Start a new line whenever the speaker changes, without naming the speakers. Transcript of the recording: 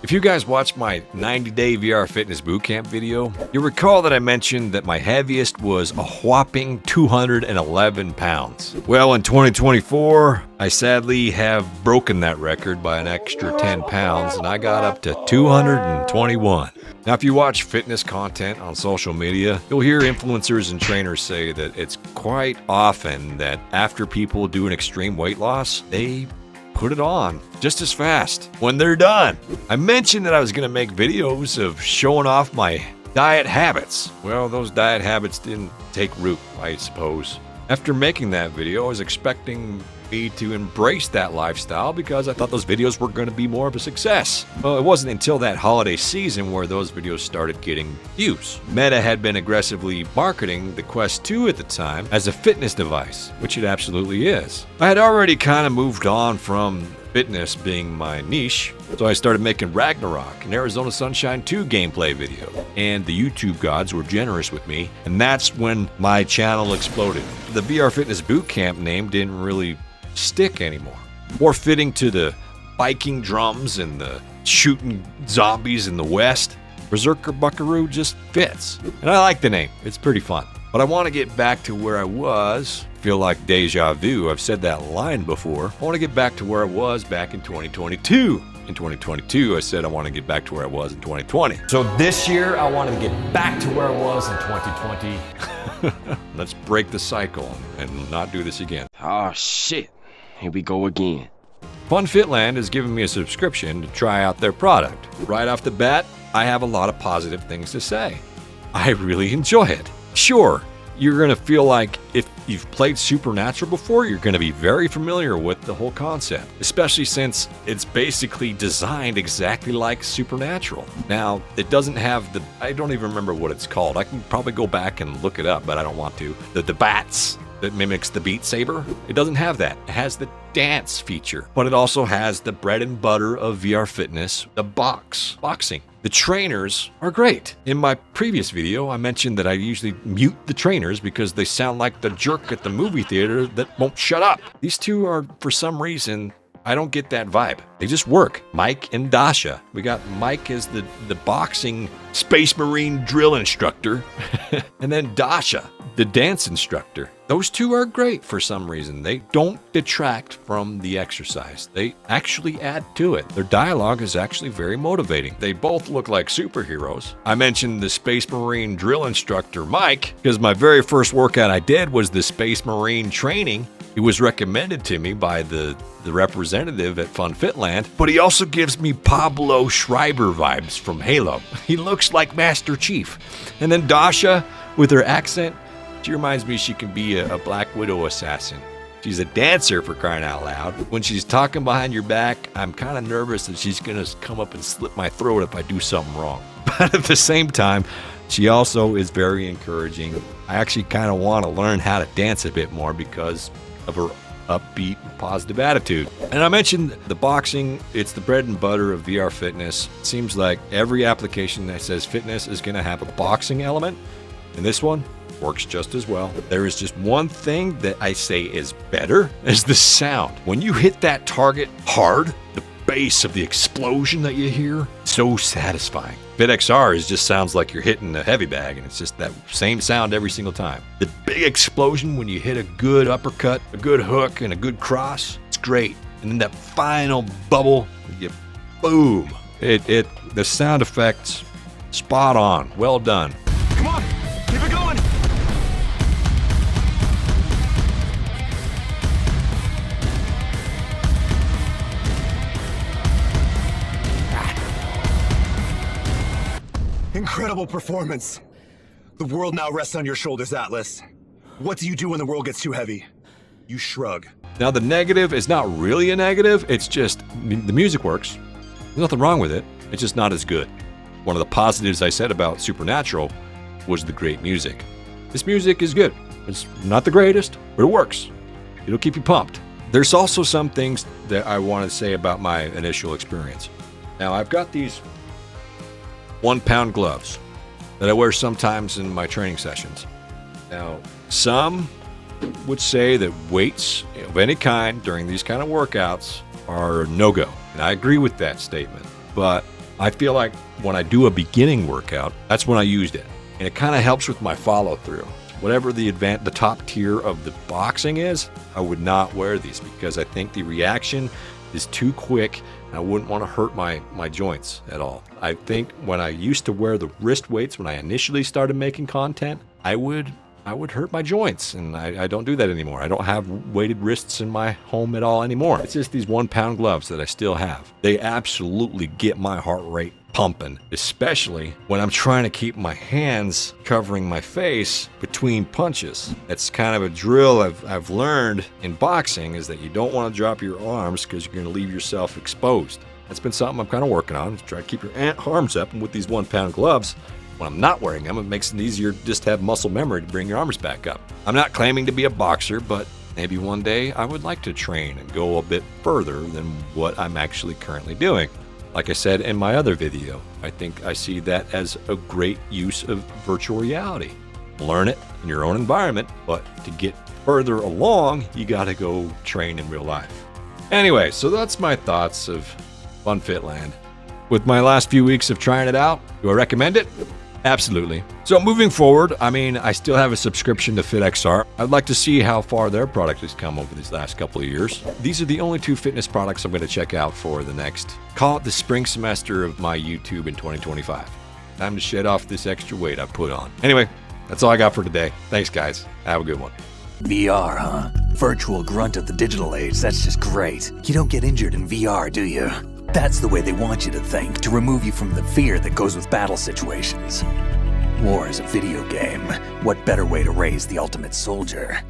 If you guys watched my 90-day VR fitness bootcamp video, you'll recall that I mentioned that my heaviest was a whopping 211 pounds. Well, in 2024, I sadly have broken that record by an extra 10 pounds, and I got up to 221. Now, if you watch fitness content on social media, you'll hear influencers and trainers say that it's quite often that after people do an extreme weight loss, they put it on just as fast when they're done. I mentioned that I was going to make videos of showing off my diet habits. Well, those diet habits didn't take root, I suppose. After making that video, I was expecting me to embrace that lifestyle because I thought those videos were going to be more of a success. Well, it wasn't until that holiday season where those videos started getting views. Meta had been aggressively marketing the Quest 2 at the time as a fitness device, which it absolutely is. I had already kind of moved on from fitness being my niche, so I started making Ragnarok and Arizona Sunshine 2 gameplay video. And the YouTube gods were generous with me, and that's when my channel exploded. The VR Fitness Bootcamp name didn't really stick anymore. More fitting to the biking drums and the shooting zombies in the West, Berserker Buckaroo just fits. And I like the name, it's pretty fun. But I want to get back to where I was. Feel like deja vu, I've said that line before. I want to get back to where I was back in 2022. In 2022, I said I want to get back to where I was in 2020. So this year, I wanted to get back to where I was in 2020. Let's break the cycle and not do this again.
Oh shit, here we go again.
FunFitLand has given me a subscription to try out their product. Right off the bat, I have a lot of positive things to say. I really enjoy it. Sure, you're going to feel like if you've played Supernatural before, you're going to be very familiar with the whole concept, especially since it's basically designed exactly like Supernatural. Now, it doesn't have the, I don't even remember what it's called. I can probably go back and look it up, but I don't want to. The bats that mimics the Beat Saber, it doesn't have that. It has the dance feature, but it also has the bread and butter of VR fitness, the boxing. The trainers are great. In my previous video, I mentioned that I usually mute the trainers because they sound like the jerk at the movie theater that won't shut up. These two are, for some reason, I don't get that vibe. They just work. Mike and Dasha. We got Mike as the boxing Space Marine drill instructor, and then Dasha, the dance instructor. Those two are great for some reason. They don't detract from the exercise. They actually add to it. Their dialogue is actually very motivating. They both look like superheroes. I mentioned the Space Marine drill instructor, Mike, because my very first workout I did was the Space Marine training. It was recommended to me by the representative at FunFitLand, but he also gives me Pablo Schreiber vibes from Halo. He looks like Master Chief. And then Dasha, with her accent, she reminds me she can be a Black Widow assassin. She's a dancer, for crying out loud. When she's talking behind your back, I'm kind of nervous that she's going to come up and slit my throat if I do something wrong. But at the same time, she also is very encouraging. I actually kind of want to learn how to dance a bit more because of her upbeat, positive attitude. And I mentioned the boxing, it's the bread and butter of VR fitness. It seems like every application that says fitness is going to have a boxing element, and this one works just as well. There is just one thing that I say is better, is the sound. When you hit that target hard, the bass of the explosion that you hear, so satisfying. FitXR just sounds like you're hitting a heavy bag, and it's just that same sound every single time. The big explosion when you hit a good uppercut, a good hook, and a good cross, it's great. And then that final bubble, you boom. The sound effects, spot on, well done.
Come on, keep it going. Incredible performance. The world now rests on your shoulders, Atlas. What do you do when the world gets too heavy? You shrug.
Now the negative is not really a negative, it's just the music works. There's nothing wrong with it, it's just not as good. One of the positives I said about Supernatural was the great music. This music is good. It's not the greatest, but it works. It'll keep you pumped. There's also some things that I want to say about my initial experience. Now I've got these 1-pound gloves that I wear sometimes in my training sessions. Now, some would say that weights of any kind during these kind of workouts are no-go. And I agree with that statement. But I feel like when I do a beginning workout, that's when I used it. And it kind of helps with my follow through. Whatever the top tier of the boxing is, I would not wear these because I think the reaction is too quick and I wouldn't want to hurt my joints at all. I think when I used to wear the wrist weights when I initially started making content, I would hurt my joints, and I don't do that anymore. I don't have weighted wrists in my home at all anymore. It's just these 1 pound gloves that I still have. They absolutely get my heart rate pumping, especially when I'm trying to keep my hands covering my face between punches. That's kind of a drill I've learned in boxing, is that you don't want to drop your arms because you're going to leave yourself exposed. That's been something I'm kind of working on, try to keep your arms up, and with these 1 pound gloves, when I'm not wearing them, it makes it easier just to have muscle memory to bring your arms back up. I'm not claiming to be a boxer, but maybe one day I would like to train and go a bit further than what I'm actually currently doing. Like I said in my other video, I think I see that as a great use of virtual reality. Learn it in your own environment, but to get further along, you gotta go train in real life. Anyway, so that's my thoughts of FunFitLand. With my last few weeks of trying it out, do I recommend it? Absolutely. So moving forward, I still have a subscription to FitXR. I'd like to see how far their product has come over these last couple of years. These are the only 2 fitness products I'm going to check out for the next, call it the spring semester of my YouTube in 2025. Time to shed off this extra weight I put on. Anyway, that's all I got for today. Thanks, guys. Have a good one.
VR, huh? Virtual grunt of the digital age, that's just great. You don't get injured in VR, do you? That's the way they want you to think, to remove you from the fear that goes with battle situations. War is a video game. What better way to raise the ultimate soldier?